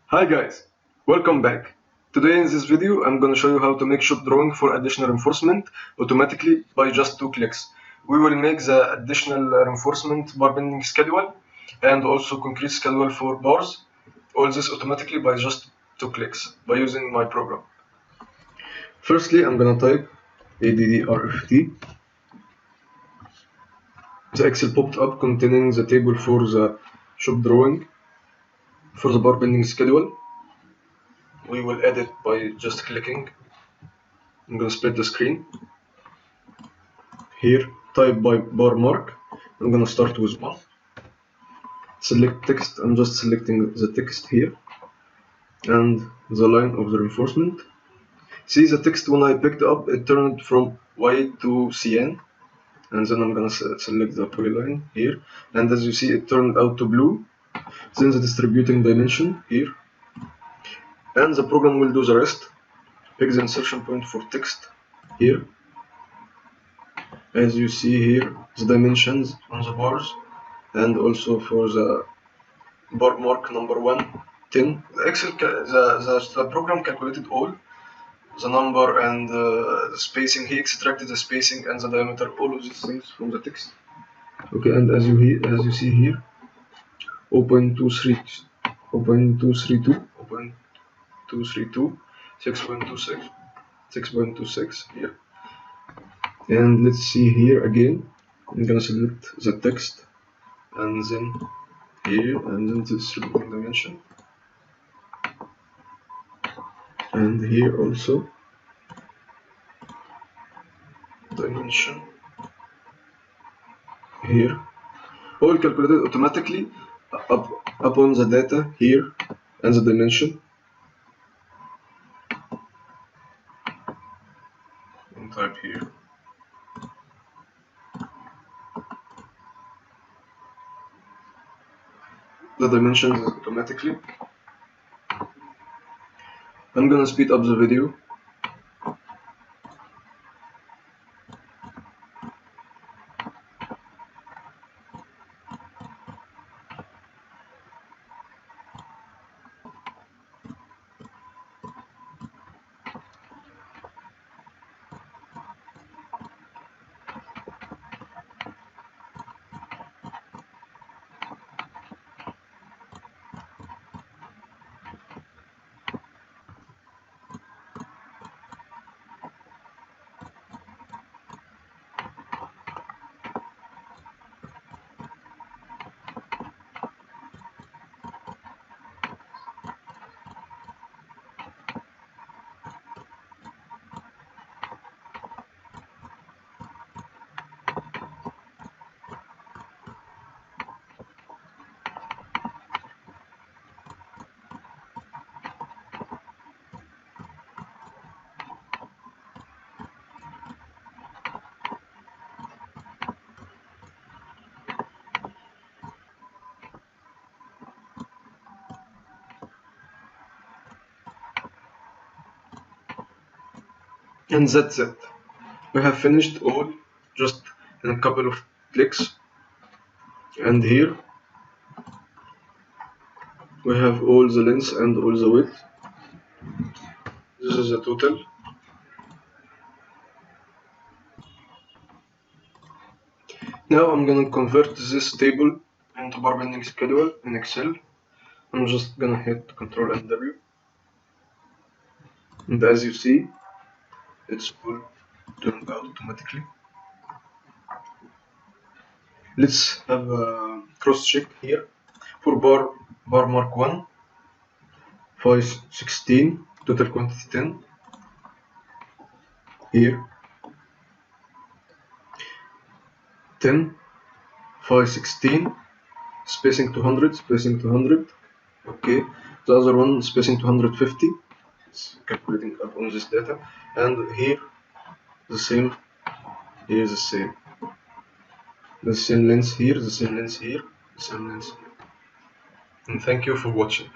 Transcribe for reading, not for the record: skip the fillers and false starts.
Hi guys, welcome back. Today in this video I'm going to show you how to make shop drawing for additional reinforcement automatically by just 2 clicks. We will make the additional reinforcement bar bending schedule and also concrete schedule for bars. All this automatically by just 2 clicks by using my program. Firstly I'm going to type addrft. The Excel popped up containing the table for the shop drawing for the bar bending schedule. We will add it by just clicking. I'm going to split the screen. Here, type by bar mark. I'm going to start with 1. Select text. I'm just selecting the text here and the line of the reinforcement. See the text when I picked up, it turned from white to cyan. And then I'm going to select the polyline here. And as you see, it turned out to blue. Then the distributing dimension here. And the program will do the rest. Pick the insertion point for text here. As you see here, the dimensions on the bars, and also for the bar mark number 1, 10. The program calculated all the number and the spacing. He extracted the spacing and the diameter, all of these things from the text. Okay, and as you see here, 0.232, 0.232, 6.26, 6.26 here. And let's see here again. I'm gonna select the text and then here and then distributing dimension, and here also dimension here, all calculated automatically upon the data here and the dimension. And type here. The dimensions automatically. I'm gonna speed up the video. And that's it. We have finished all just in a couple of clicks. And here we have all the length and all the width. This is the total. Now I'm gonna convert this table into bar bending schedule in Excel. I'm just gonna hit Ctrl and W. And as you see, it's all turned out automatically. Let's have a cross check here for bar mark 1, 516, total quantity 10. Here 10, 516, spacing 200, spacing 200. Okay, the other one spacing 250. It's calculating up on this data, and here the same. Here the same. The same length here, the same length here, the same length here. And thank you for watching.